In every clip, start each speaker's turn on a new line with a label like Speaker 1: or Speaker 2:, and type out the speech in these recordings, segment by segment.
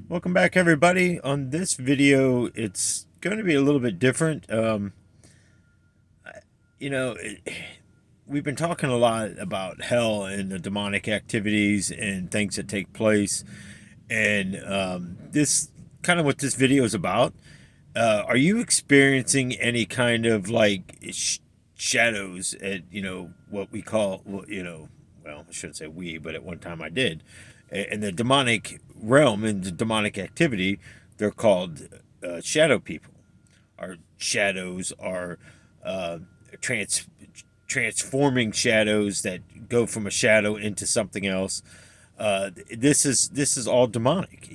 Speaker 1: Welcome back, everybody. On this video, it's going to be a little bit different. You know, it, we've been talking a lot about hell and the demonic activities and things that take place, and this kind of what this video is about. Are you experiencing any kind of like shadows at what we call well, I shouldn't say we, but at one time I did. In the demonic realm and the demonic activity, they're called shadow people. Our shadows are uh, trans transforming shadows that go from a shadow into something else. This is all demonic.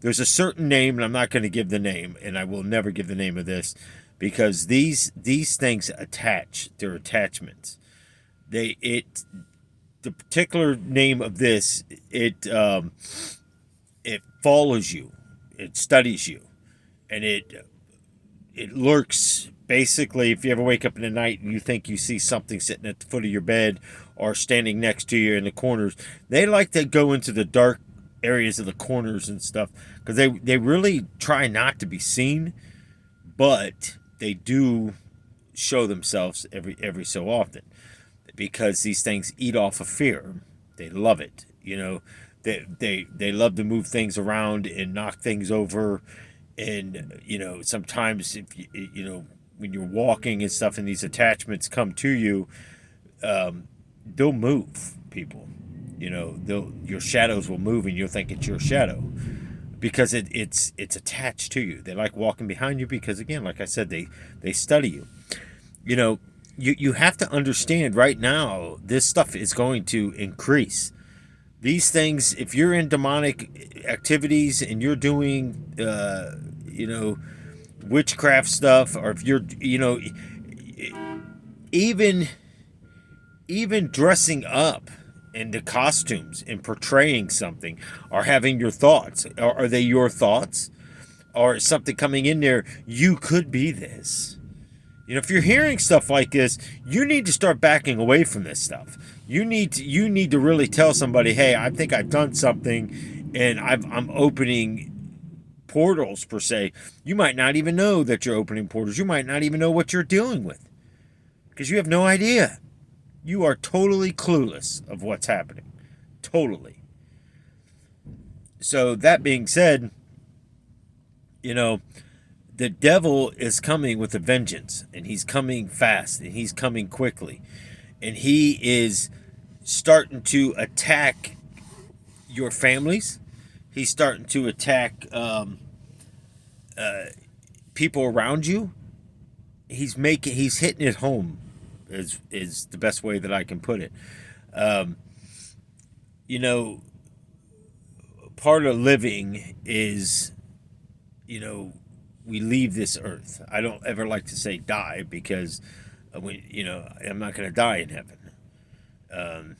Speaker 1: There's a certain name, and I'm not going to give the name, and I will never give the name of this, because these things attach. They're attachments. The particular name of this, it follows you, it studies you, and it lurks. Basically, if you ever wake up in the night and you think you see something sitting at the foot of your bed or standing next to you in the corners, they like to go into the dark areas of the corners and stuff, because they really try not to be seen, but they do show themselves every so often, because these things eat off of fear. They love it. They love to move things around and knock things over. And sometimes, if when you're walking and stuff and these attachments come to you, they'll move people. Your shadows will move, and you'll think it's your shadow, because it's attached to you. They like walking behind you because, again, like I said, they study you. you know you have to understand, right now this stuff is going to increase. These things, if you're in demonic activities and you're doing witchcraft stuff, or if you're even even dressing up in the costumes and portraying something, or having your thoughts, are they your thoughts, or is something coming in there? You could be this. If you're hearing stuff like this, you need to start backing away from this stuff. You need to really tell somebody, hey, I think I've done something, and I'm opening portals, per se. You might not even know that you're opening portals. You might not even know what you're dealing with, because you have no idea. You are totally clueless of what's happening. Totally. So that being said, you know, the devil is coming with a vengeance, and he's coming fast, and he's coming quickly, and he is starting to attack your families. He's starting to attack people around you. He's hitting it home, is the best way that I can put it. um, you know Part of living is, you know we leave this earth. I don't ever like to say die, because I'm not going to die in heaven. Um,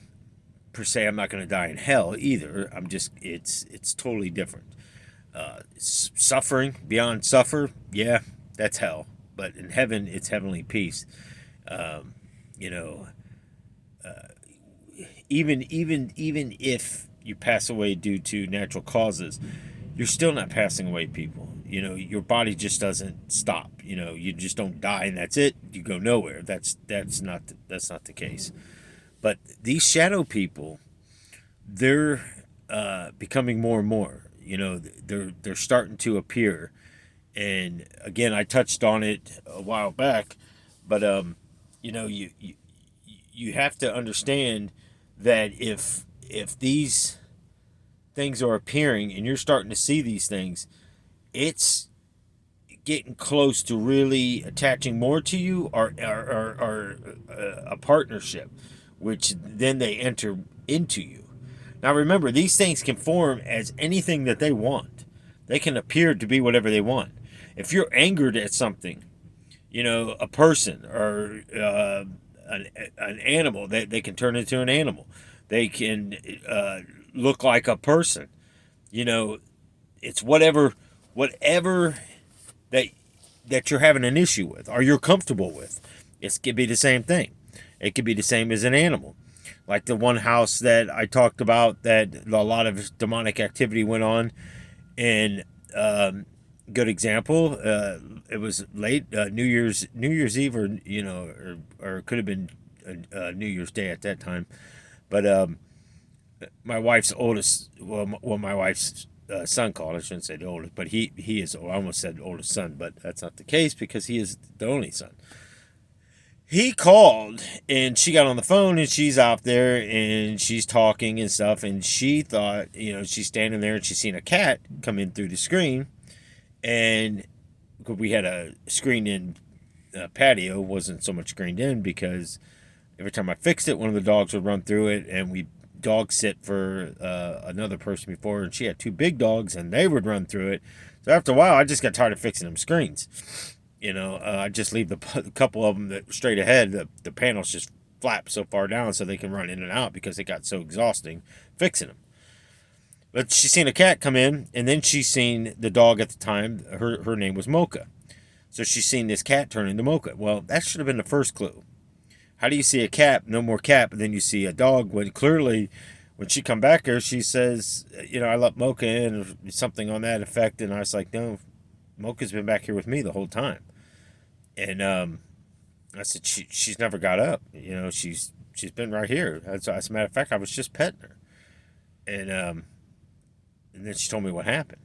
Speaker 1: per se, I'm not going to die in hell either. I'm just it's totally different. Suffering beyond suffer, yeah, that's hell. But in heaven, it's heavenly peace. Um, you know, even if you pass away due to natural causes, you're still not passing away, people. Your body just doesn't stop. You just don't die and that's it. You go nowhere. That's not the case. But these shadow people, they're becoming more and more. They're starting to appear. And again, I touched on it a while back, but you have to understand that if these things are appearing and you're starting to see these things, it's getting close to really attaching more to you, or a partnership, which then they enter into you. Now remember, these things can form as anything that they want. They can appear to be whatever they want. If you're angered at something, a person, or an animal, they can turn into an animal. They can look like a person. You know, it's whatever that that you're having an issue with, or you're comfortable with. It could be the same thing. It could be the same as an animal. Like the one house that I talked about, that a lot of demonic activity went on. And good example. It was late New Year's Eve, or or it could have been New Year's Day at that time. But my wife's oldest, well, my wife's son called. I shouldn't say the oldest, but he is. I almost said oldest son, but that's not the case because he is the only son. He called and she got on the phone and she's out there and she's talking and stuff, and she thought, she's standing there and she's seen a cat come in through the screen, and we had a screened in patio, wasn't so much screened in because every time I fixed it, one of the dogs would run through it, and we dog sit for another person before, and she had two big dogs, and they would run through it. So after a while, I just got tired of fixing them screens. I just leave the couple of them that straight ahead. The panels just flap so far down so they can run in and out because it got so exhausting fixing them. But she's seen a cat come in, and then she's seen the dog at the time. Her name was Mocha. So she's seen this cat turn into Mocha. Well, that should have been the first clue. How do you see a cat, no more cat, but then you see a dog when clearly when she come back here, she says, I let Mocha in, or something on that effect. And I was like, no, Mocha's been back here with me the whole time. And I said, she's never got up. She's been right here. As a matter of fact, I was just petting her. And then she told me what happened.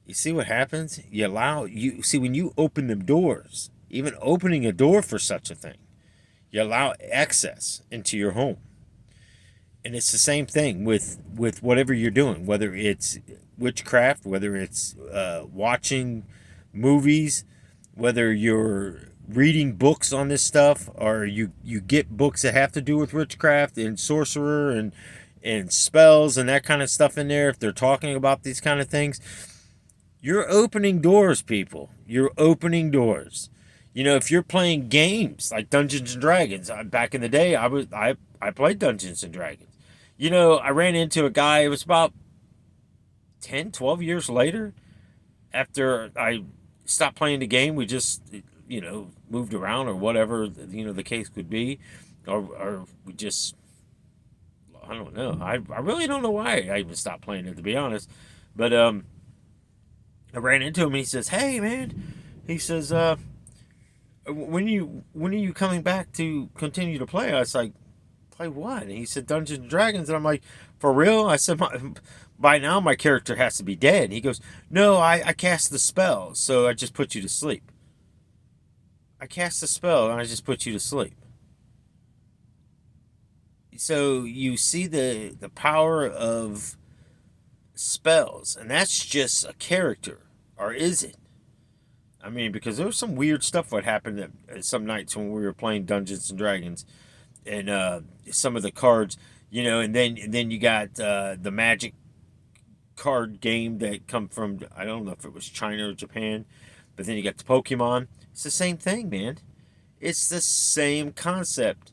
Speaker 1: You see what happens? You see when you open them doors, even opening a door for such a thing, you allow access into your home. And it's the same thing with whatever you're doing, whether it's witchcraft, whether it's watching movies, whether you're reading books on this stuff, or you get books that have to do with witchcraft and sorcerer and spells and that kind of stuff in there. If they're talking about these kind of things, you're opening doors, people. You're opening doors. If you're playing games like Dungeons and Dragons, back in the day, I played Dungeons and Dragons. I ran into a guy. It was about 10, 12 years later after I stopped playing the game. We just, moved around or whatever, the case could be, or we just, I don't know. I really don't know why I even stopped playing it, to be honest. But I ran into him and he says, "Hey, man," he says, when are you coming back to continue to play?" I was like, "Play what?" And he said, "Dungeons and Dragons." And I'm like, "For real?" I said, by now my character has to be dead. And he goes, "No, I cast the spell, so I just put you to sleep." I cast the spell and I just put you to sleep. So you see the power of spells, and that's just a character, or is it? I mean, because there was some weird stuff that happened at some nights when we were playing Dungeons and Dragons, and some of the cards, and then you got the Magic card game that come from, I don't know if it was China or Japan, but then you got the Pokemon. It's the same thing, man. It's the same concept.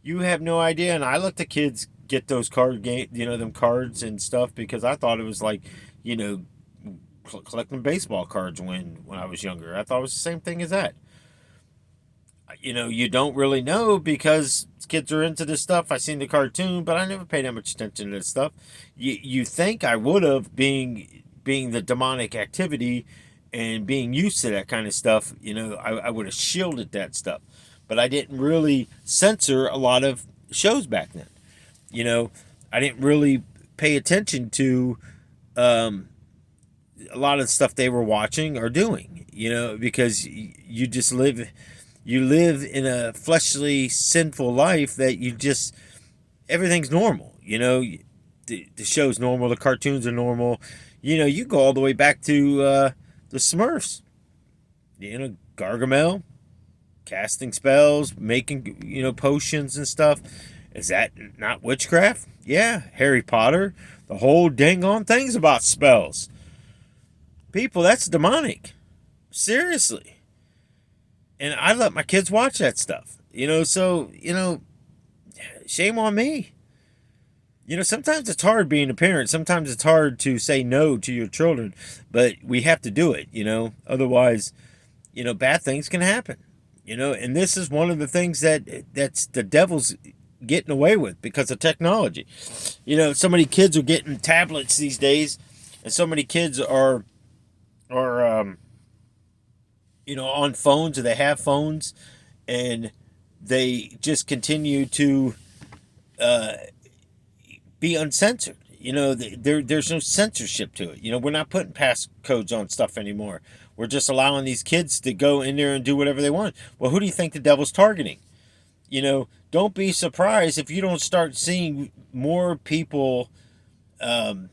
Speaker 1: You have no idea, and I let the kids get those card game, them cards and stuff, because I thought it was like, you know, collecting baseball cards when I was younger. I thought it was the same thing as that. You don't really know because kids are into this stuff. I seen the cartoon, but I never paid that much attention to this stuff. You think I would have, being the demonic activity and being used to that kind of stuff. I would have shielded that stuff, but I didn't really censor a lot of shows back then. I didn't really pay attention to a lot of the stuff they were watching or doing. Because you just live. You live in a fleshly, sinful life that everything's normal. The show's normal, the cartoons are normal. You go all the way back to the Smurfs. Gargamel, casting spells, making, potions and stuff. Is that not witchcraft? Yeah, Harry Potter. The whole dang on thing's about spells. People, that's demonic. Seriously. And I let my kids watch that stuff. So, shame on me. Sometimes it's hard being a parent. Sometimes it's hard to say no to your children, but we have to do it, Otherwise, bad things can happen, and this is one of the things that's the devil's getting away with because of technology. So many kids are getting tablets these days, And so many kids are on phones, or they have phones, and they just continue to uh, be uncensored. There's no censorship to it. We're not putting passcodes on stuff anymore. We're just allowing these kids to go in there and do whatever they want. Well, who do you think the devil's targeting? Don't be surprised if you don't start seeing more people, um,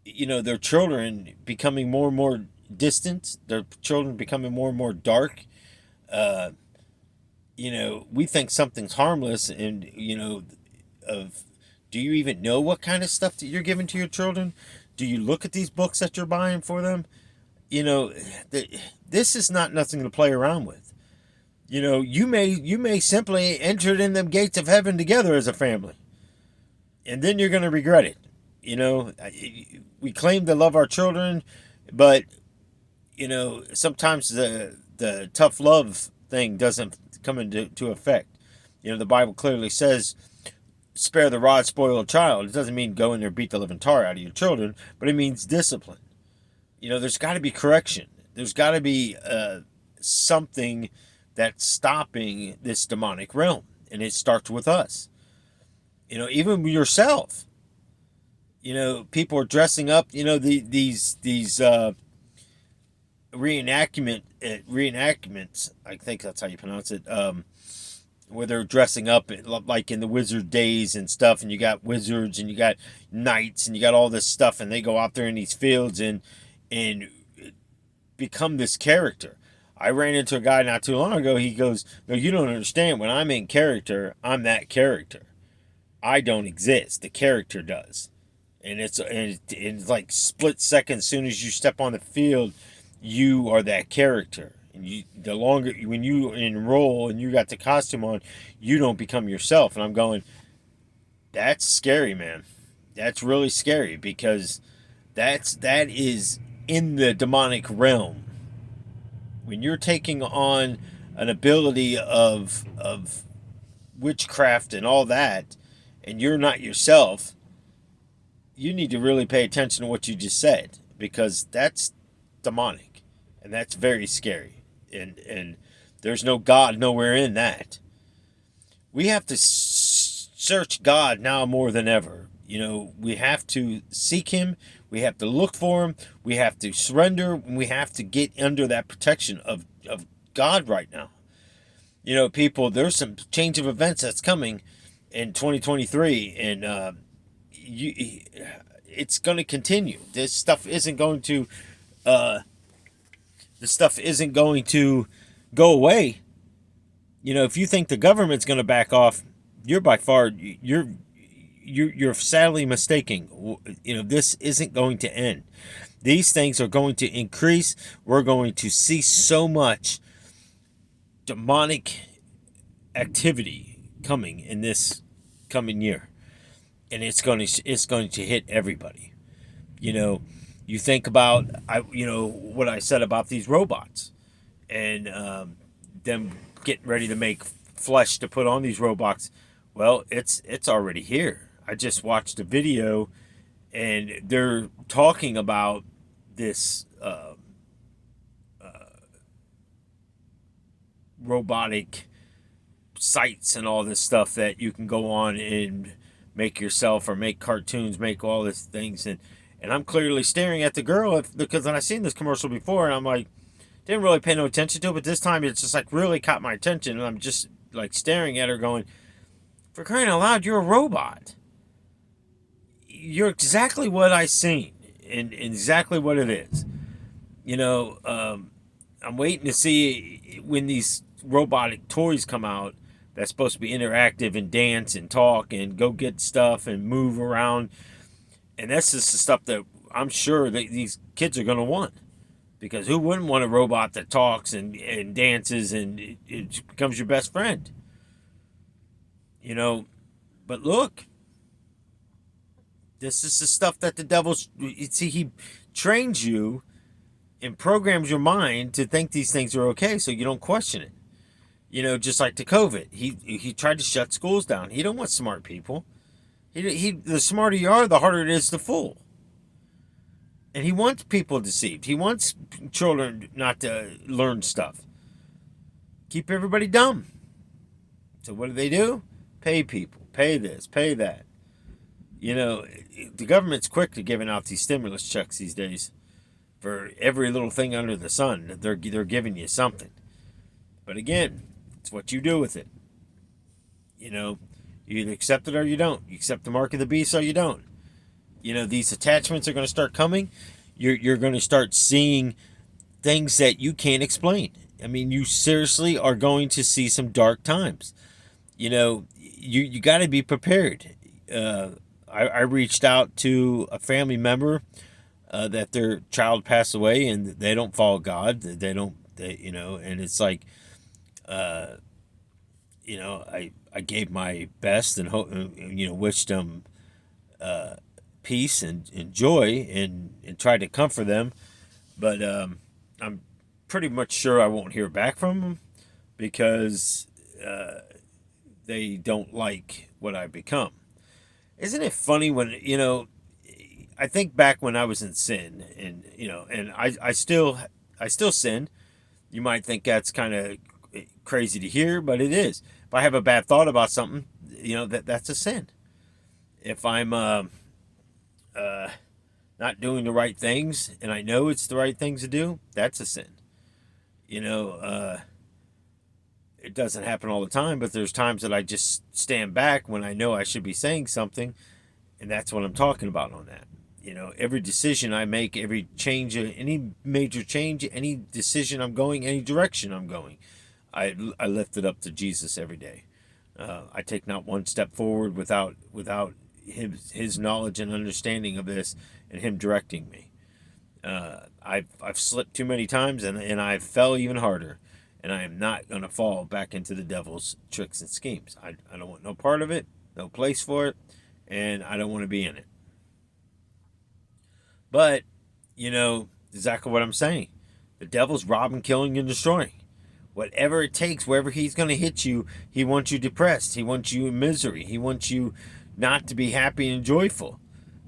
Speaker 1: their children becoming more and more distant, their children becoming more and more dark. Uh, we think something's harmless, and, of do you even know what kind of stuff that you're giving to your children? Do you look at these books that you're buying for them? You know, this is not nothing to play around with. You may simply enter in them gates of heaven together as a family, and then you're going to regret it. We claim to love our children, but sometimes the tough love thing doesn't come into effect. The Bible clearly says, "Spare the rod, spoil a child." It doesn't mean go in there and beat the living tar out of your children, but it means discipline. There's got to be correction. There's got to be something that's stopping this demonic realm, and it starts with us. Even yourself. People are dressing up. These reenactments. I think that's how you pronounce it. Where they're dressing up like in the wizard days and stuff, and you got wizards and you got knights and you got all this stuff, and they go out there in these fields and become this character. I ran into a guy not too long ago. He goes, "No, you don't understand. When I'm in character, I'm that character. I don't exist. The character does." And it's like split second. As soon as you step on the field, you are that character. And the longer when you enroll and you got the costume on, you don't become yourself. And I'm going, that's scary, man. That's really scary, because that is in the demonic realm. When you're taking on an ability of witchcraft and all that, and you're not yourself, you need to really pay attention to what you just said, because that's demonic, and that's very scary, and there's no God nowhere in that. We have to search God now more than ever. We have to seek Him. We have to look for Him. We have to surrender. We have to get under that protection of God right now. People, there's some change of events that's coming in 2023, and it's going to continue. This stuff isn't going to go away. If you think the government's going to back off, you're sadly mistaken. This isn't going to end. These things are going to increase. We're going to see so much demonic activity coming in this coming year, and it's going to hit everybody. You think about what I said about these robots, and them getting ready to make flesh to put on these robots. Well, it's already here. I just watched a video, and they're talking about this robotic sites and all this stuff that you can go on and make yourself, or make cartoons, make all these things, and I'm clearly staring at the girl, because I seen this commercial before, and I'm like, didn't really pay no attention to it, but this time it's just like really caught my attention, and I'm just like staring at her going, for crying out loud, you're a robot. You're exactly what I seen, and exactly what it is. I'm waiting to see when these robotic toys come out that's supposed to be interactive and dance and talk and go get stuff and move around. And that's just the stuff that I'm sure that these kids are going to want. Because who wouldn't want a robot that talks and dances and it becomes your best friend? But look, this is the stuff that the devil's... See, he trains you and programs your mind to think these things are okay, so you don't question it. Just like the COVID. He tried to shut schools down. He don't want smart people. The smarter you are, the harder it is to fool. And he wants people deceived. He wants children not to learn stuff. Keep everybody dumb. So what do? Pay people. Pay this. Pay that. You know, the government's quick to giving out these stimulus checks these days. For every little thing under the sun, they're giving you something. But again, it's what you do with it. You know, you either accept it or you don't. You accept the mark of the beast or you don't. You know, these attachments are going to start coming. You're going to start seeing things that you can't explain. I mean, you seriously are going to see some dark times. You know, you got to be prepared. I reached out to a family member that their child passed away and they don't follow God. And it's like, I gave my best and hope, wished them peace and joy and tried to comfort them. But I'm pretty much sure I won't hear back from them because they don't like what I've become. Isn't it funny when, I think back when I was in sin and I still sin. You might think that's kind of crazy to hear, but it is. If I have a bad thought about something, that's a sin. If I'm not doing the right things and I know it's the right things to do, that's a sin. It doesn't happen all the time, but there's times that I just stand back when I know I should be saying something, and that's what I'm talking about on that. Every decision I make, every change, any major change, any decision I'm going, any direction I'm going, I lift it up to Jesus every day. I take not one step forward without his knowledge and understanding of this and him directing me. I've slipped too many times and I fell even harder, and I am not going to fall back into the devil's tricks and schemes. I don't want no part of it, no place for it, and I don't want to be in it. But, exactly what I'm saying. The devil's robbing, killing, and destroying. Whatever it takes, wherever he's going to hit you, he wants you depressed. He wants you in misery. He wants you not to be happy and joyful.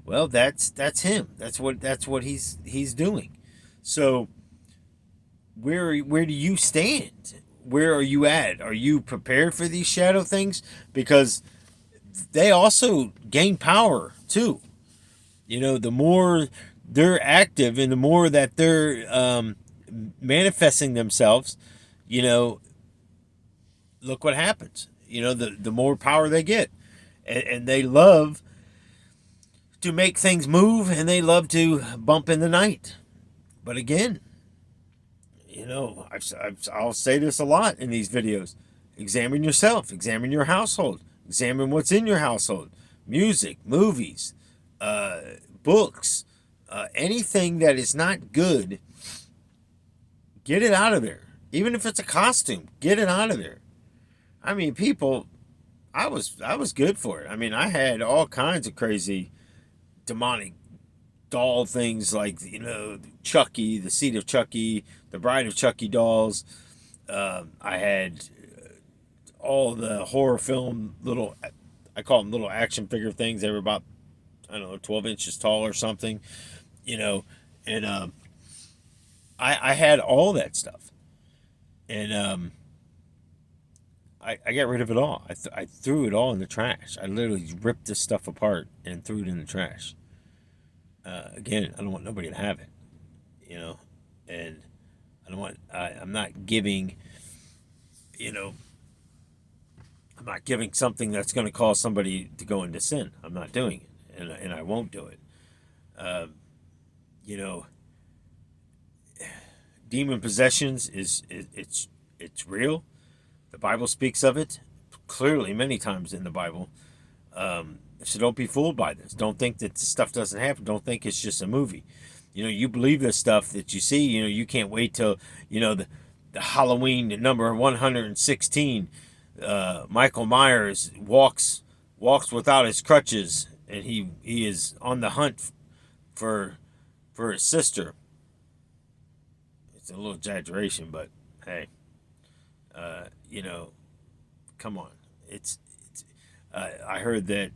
Speaker 1: Well, that's him. That's what he's doing. So, where do you stand? Where are you at? Are you prepared for these shadow things? Because they also gain power too. The more they're active and the more that they're manifesting themselves, look what happens. The more power they get, and they love to make things move, and they love to bump in the night. But again, I'll say this a lot in these videos. Examine yourself. Examine your household. Examine what's in your household. Music, movies, books, anything that is not good, get it out of there. Even if it's a costume, get it out of there. I mean, people, I was good for it. I mean, I had all kinds of crazy demonic doll things like Chucky, the Seed of Chucky, the Bride of Chucky dolls. I had all the horror film I call them little action figure things. They were about 12 inches tall or something, and I had all that stuff, and I got rid of it all. I threw it all in the trash. I literally ripped this stuff apart and threw it in the trash. Again, I don't want nobody to have it, and I'm not giving, I'm not giving something that's going to cause somebody to go into sin. I'm not doing it, and I won't do it. You know, demon possessions it's real. The Bible speaks of it clearly many times in the Bible. So don't be fooled by this. Don't think that this stuff doesn't happen. Don't think it's just a movie. You believe this stuff that you see. You can't wait till the Halloween number 116. Michael Myers walks without his crutches, and he is on the hunt for his sister. It's a little exaggeration, but hey, come on. It's I heard that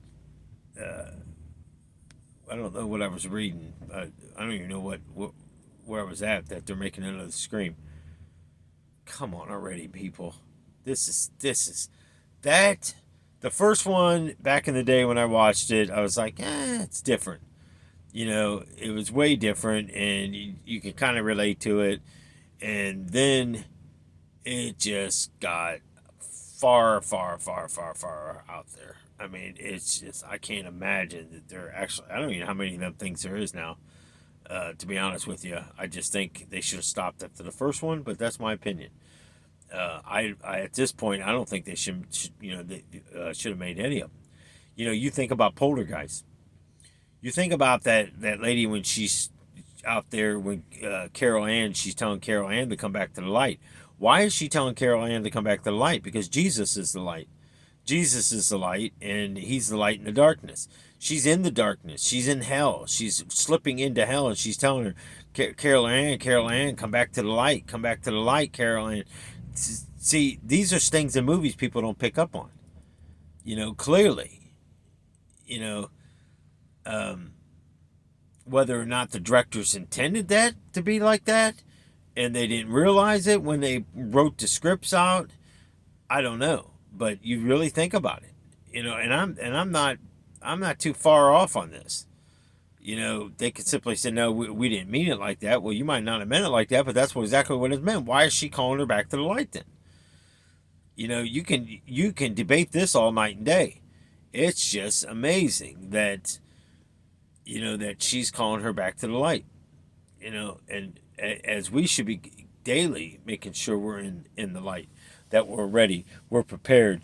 Speaker 1: I don't know what I was reading. I don't even know where I was at that they're making another Scream. Come on already, people. This is that. The first one back in the day when I watched it, I was like, it's different. It was way different, and you can kind of relate to it. And then it just got far, far, far, far, far out there. I mean, it's just, I can't imagine that there actually, I don't even know how many of them things there is now, to be honest with you. I just think they should have stopped after the first one, but that's my opinion. I at this point, I don't think they they should have made any of them. You think about Poltergeist. You think about that lady when she's out there when Carol Ann, she's telling Carol Ann to come back to the light. Why is she telling Carol Ann to come back to the light? Because Jesus is the light. Jesus is the light, and he's the light in the darkness. She's in the darkness. She's in hell. She's slipping into hell, and she's telling her, Carol Ann, come back to the light. Come back to the light, Carol Ann. See, these are things in movies people don't pick up on. Clearly. You know, um, whether or not the directors intended that to be like that, and they didn't realize it when they wrote the scripts out, I don't know. But you really think about it, and I'm not too far off on this. They could simply say, no, we didn't mean it like that. Well, you might not have meant it like that, but that's exactly what it meant. Why is she calling her back to the light then? You can debate this all night and day. It's just amazing that that she's calling her back to the light. And as we should be daily making sure we're in the light, that we're ready, we're prepared.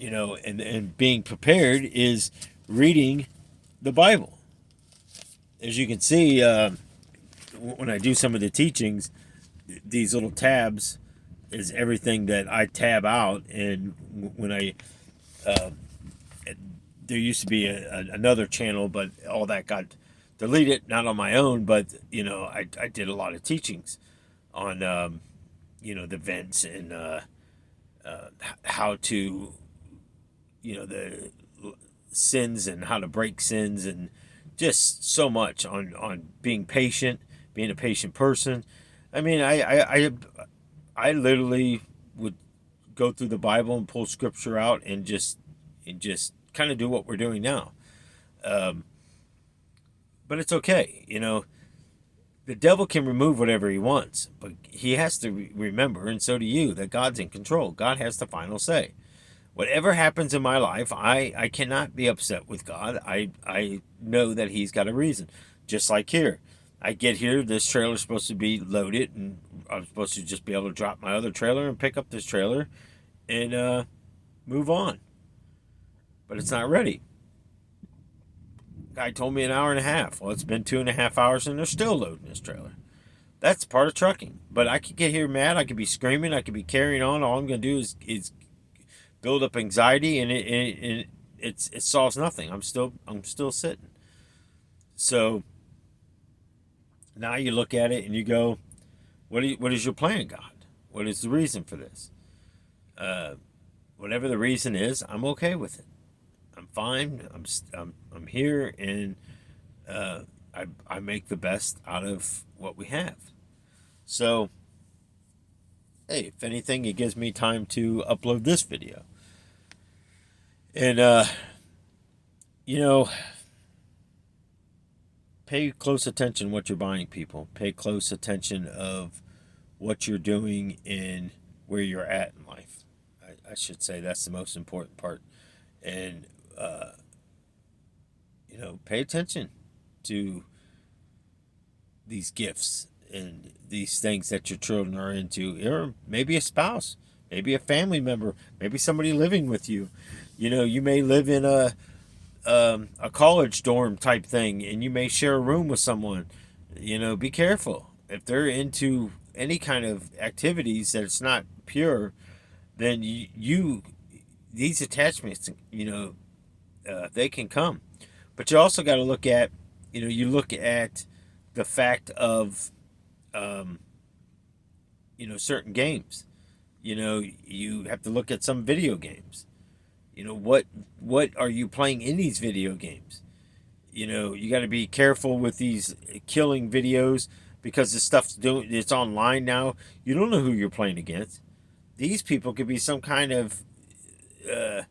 Speaker 1: And being prepared is reading the Bible. As you can see, when I do some of the teachings, these little tabs is everything that I tab out. And when uh, there used to be another channel, but all that got deleted, not on my own, but I did a lot of teachings on the vents and how to the sins and how to break sins, and just so much on being patient, being a patient person. I mean, I literally would go through the Bible and pull scripture out and just kind of do what we're doing now. Um, but it's okay, The devil can remove whatever he wants, but he has to remember, and so do you, that God's in control. God has the final say. Whatever happens in my life, I cannot be upset with God. I know that he's got a reason. Just like here. I get here, this trailer's supposed to be loaded, and I'm supposed to just be able to drop my other trailer and pick up this trailer and move on. But it's not ready. Guy told me an hour and a half. Well, it's been 2.5 hours and they're still loading this trailer. That's part of trucking. But I could get here mad. I could be screaming. I could be carrying on. All I'm going to do is build up anxiety, and it solves nothing. I'm still sitting. So now you look at it and you go, what is your plan, God? What is the reason for this? Whatever the reason is, I'm okay with it. I'm fine. I'm here, and I make the best out of what we have. So, hey, if anything, it gives me time to upload this video. And pay close attention what you're buying, people. Pay close attention of what you're doing and where you're at in life. I should say that's the most important part. And pay attention to these gifts and these things that your children are into, or maybe a spouse, maybe a family member, maybe somebody living with you. You may live in a college dorm type thing, and you may share a room with someone. Be careful. If they're into any kind of activities that it's not pure, then these attachments, they can come. But you also got to look at, you look at the fact of, certain games. You have to look at some video games. What are you playing in these video games? You got to be careful with these killing videos because this it's online now. You don't know who you're playing against. These people could be some kind of uh,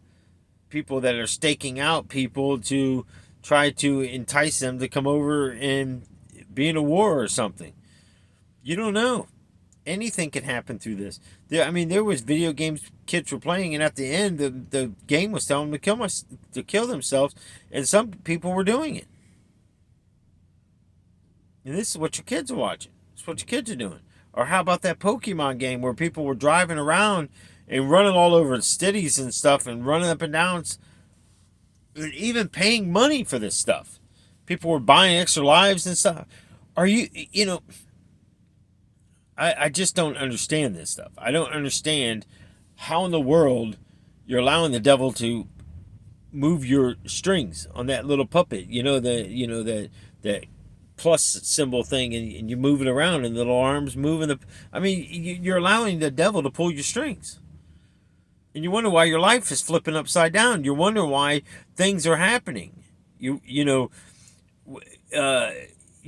Speaker 1: people that are staking out people to try to entice them to come over and be in a war or something. You don't know. Anything can happen through this. There was video games kids were playing, and at the end, the game was telling them to kill themselves, and some people were doing it. And this is what your kids are watching. This is what your kids are doing. Or how about that Pokemon game where people were driving around and running all over cities and stuff and running up and down and even paying money for this stuff. People were buying extra lives and stuff. I just don't understand this stuff. I don't understand how in the world you're allowing the devil to move your strings on that little puppet. That plus symbol thing, and you move it around, and the little arms moving. You're allowing the devil to pull your strings, and you wonder why your life is flipping upside down. You wonder why things are happening. You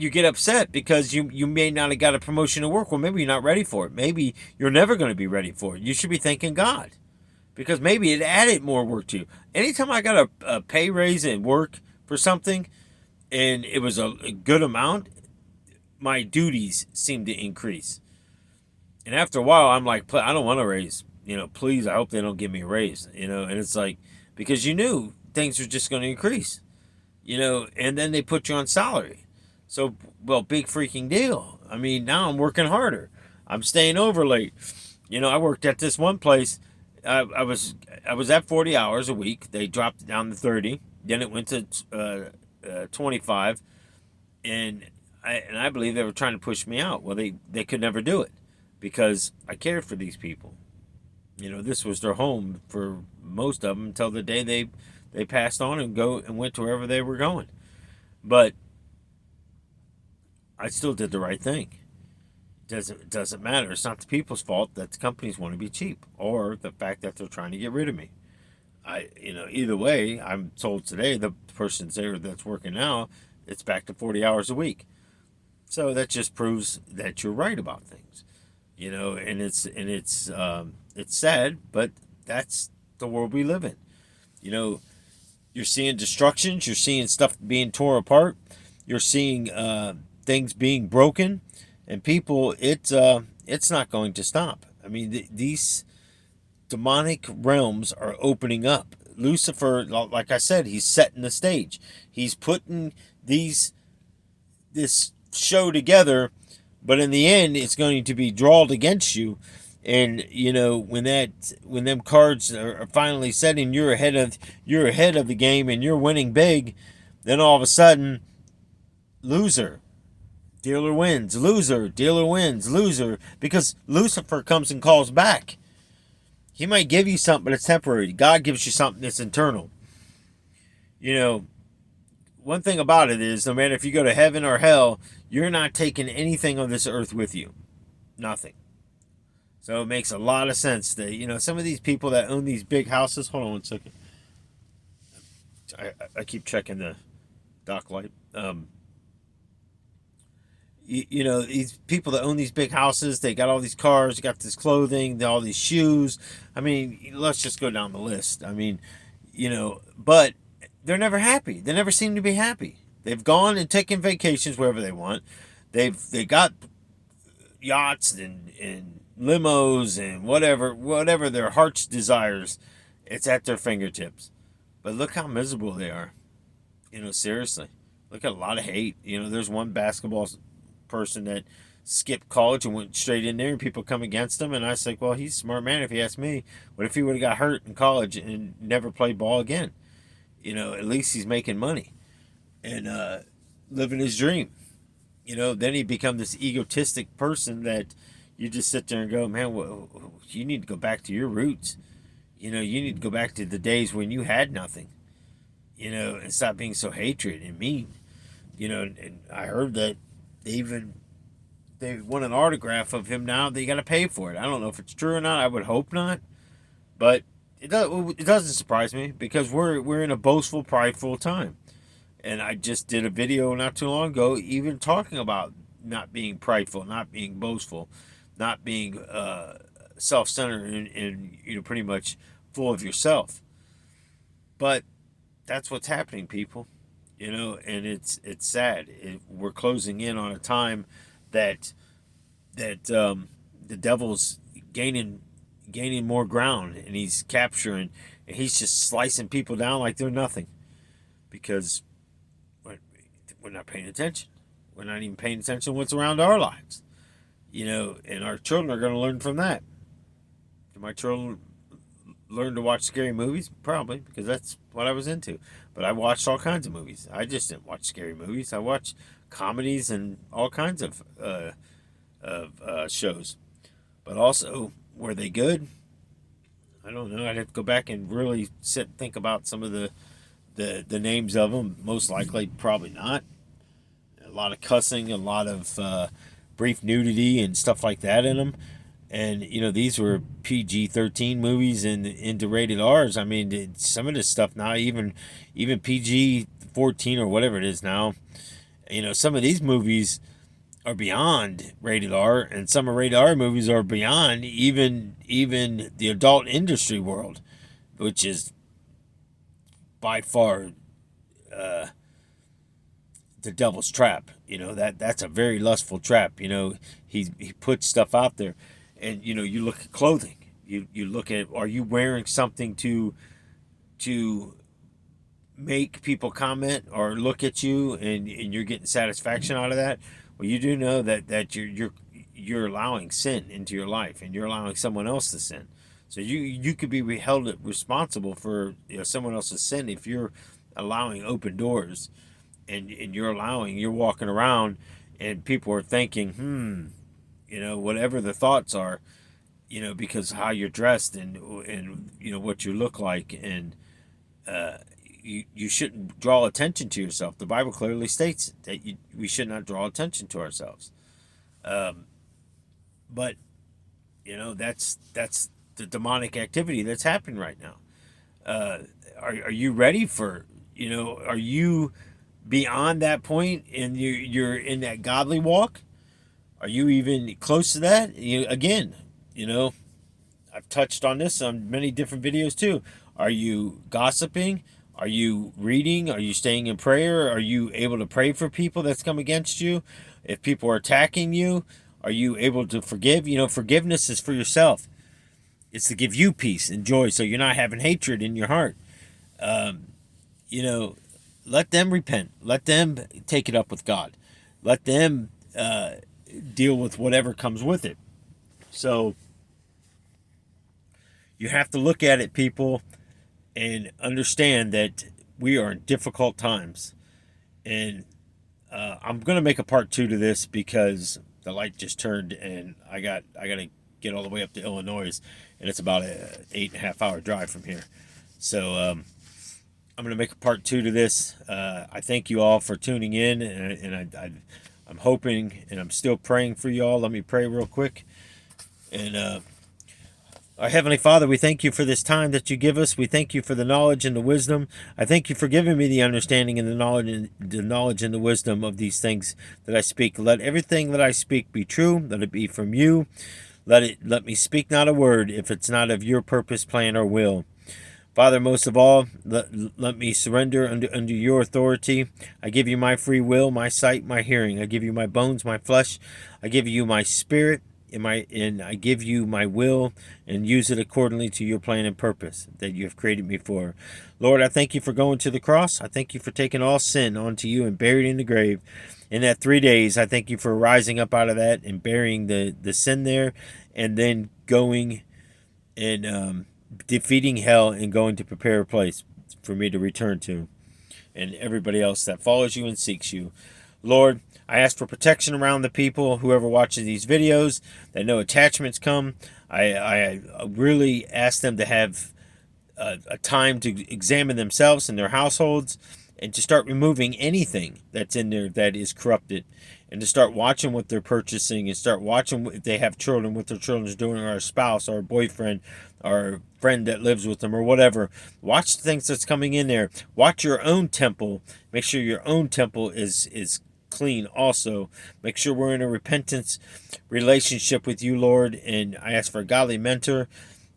Speaker 1: get upset because you may not have got a promotion at work. Well, maybe you're not ready for it. Maybe you're never going to be ready for it. You should be thanking God because maybe it added more work to you. Anytime I got a pay raise at work for something and it was a good amount, my duties seemed to increase. And after a while, I'm like, I don't want a raise. Please, I hope they don't give me a raise. And it's like, because you knew things were just going to increase. And then they put you on salary. So, big freaking deal. Now I'm working harder. I'm staying over late. I worked at this one place. I was at 40 hours a week. They dropped it down to 30. Then it went to 25. And I believe they were trying to push me out. Well, they could never do it because I cared for these people. This was their home for most of them until the day they passed on and went to wherever they were going. But I still did the right thing. It doesn't matter. It's not the people's fault that the companies want to be cheap or the fact that they're trying to get rid of me. Either way, I'm told today the person's there that's working now, it's back to 40 hours a week. So that just proves that you're right about things. And it's sad, but that's the world we live in. You're seeing destructions, you're seeing stuff being torn apart, you're seeing things being broken, and people, it's not going to stop. These demonic realms are opening up. Lucifer, like I said, he's setting the stage. He's putting this show together, but in the end, it's going to be drawled against you. And when them cards are finally set and you're ahead of the game and you're winning big, then all of a sudden, loser. Dealer wins, loser, dealer wins, loser, because Lucifer comes and calls back. He might give you something, but it's temporary. God gives you something that's internal. One thing about it is, no matter if you go to heaven or hell, you're not taking anything on this earth with you. Nothing. So it makes a lot of sense that, some of these people that own these big houses, hold on one second. I keep checking the dock light. These people that own these big houses, they got all these cars, they got this clothing, all these shoes. Let's just go down the list. But they're never happy. They never seem to be happy. They've gone and taken vacations wherever they want. They got yachts and limos and whatever their heart's desires. It's at their fingertips. But look how miserable they are. Seriously. Look at a lot of hate. There's one basketball person that skipped college and went straight in there, and people come against him, and I say, well, he's a smart man if you ask me. What if he would have got hurt in college and never played ball again? At least he's making money and living his dream. Then he become this egotistic person that you just sit there and go, man, you need to go back to your roots. You need to go back to the days when you had nothing, and stop being so hatred and mean. And I heard that they want an autograph of him now. They got to pay for it. I don't know if it's true or not. I would hope not, but it doesn't surprise me because we're in a boastful, prideful time. And I just did a video not too long ago, even talking about not being prideful, not being boastful, not being self-centered, and pretty much full of yourself. But that's what's happening, people. And it's sad. We're closing in on a time that the devil's gaining more ground, and he's capturing, and he's just slicing people down like they're nothing, because we're not paying attention. We're not even paying attention to what's around our lives. And our children are going to learn from that. Do my children learn to watch scary movies? Probably, because that's what I was into. But I watched all kinds of movies. I just didn't watch scary movies. I watched comedies and all kinds of shows. But also, were they good? I don't know. I'd have to go back and really sit and think about some of the names of them. Most likely, probably not. A lot of cussing, a lot of brief nudity and stuff like that in them. And these were PG-13 movies and into rated R's. I mean, some of this stuff now, even PG-14 or whatever it is now. Some of these movies are beyond rated R, and some of rated R movies are beyond even the adult industry world, which is by far the devil's trap. That's a very lustful trap. He puts stuff out there, and you look at clothing. You look at, are you wearing something to make people comment or look at you, and you're getting satisfaction out of that? Well, you do know that you're allowing sin into your life, and you're allowing someone else to sin. So you could be held responsible for someone else's sin if you're allowing open doors, and you're walking around, and people are thinking, whatever the thoughts are, because how you're dressed, and what you look like, and you shouldn't draw attention to yourself. The Bible clearly states that we should not draw attention to ourselves. But that's the demonic activity that's happening right now. Are you ready for? Are you beyond that point, and you're in that godly walk? Are you even close to that? Again, I've touched on this on many different videos too. Are you gossiping? Are you reading? Are you staying in prayer? Are you able to pray for people that's come against you? If people are attacking you, are you able to forgive? Forgiveness is for yourself. It's to give you peace and joy, so you're not having hatred in your heart. Let them repent. Let them take it up with God. Let them deal with whatever comes with it. So you have to look at it, people, and understand that we are in difficult times. And I'm gonna make a part 2 to this, because the light just turned, and I gotta get all the way up to Illinois, and it's about a 8.5 hour drive from here. So I'm gonna make a part 2 to this. I thank you all for tuning in, and I'm hoping, and I'm still praying for you all. Let me pray real quick. And our Heavenly Father, we thank you for this time that you give us. We thank you for the knowledge and the wisdom. I thank you for giving me the understanding and the knowledge and the wisdom of these things that I speak. Let everything that I speak be true. Let it be from you. Let me speak not a word if it's not of your purpose, plan, or will. Father, most of all, let me surrender under your authority. I give you my free will, my sight, my hearing. I give you my bones, my flesh. I give you my spirit. And I give you my will, and use it accordingly to your plan and purpose that you have created me for. Lord, I thank you for going to the cross. I thank you for taking all sin onto you and buried in the grave. In that 3 days, I thank you for rising up out of that and burying the sin there, and then going and defeating hell and going to prepare a place for me to return to, and everybody else that follows you and seeks you. Lord, I ask for protection around the people, whoever watches these videos, that no attachments come. I really ask them to have a time to examine themselves and their households, and to start removing anything that's in there that is corrupted, and to start watching what they're purchasing, and start watching if they have children, what their children's doing, or a spouse, or a boyfriend, or a friend that lives with them, or whatever. Watch the things that's coming in there. Watch your own temple. Make sure your own temple is clean also. Make sure we're in a repentance relationship with you, Lord, and I ask for a godly mentor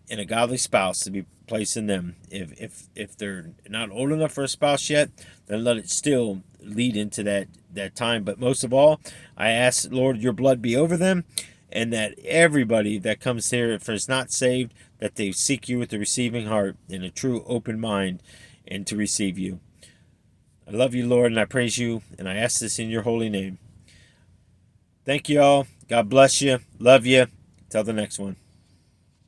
Speaker 1: and a godly spouse to be placed in them. If they're not old enough for a spouse yet, then let it still lead into that time. But most of all, I ask, Lord, your blood be over them, and that everybody that comes here, if is not saved, that they seek you with a receiving heart and a true open mind, and to receive you. I love you, Lord, and I praise you, and I ask this in your holy name. Thank you all. God bless you. Love you. Till the next one.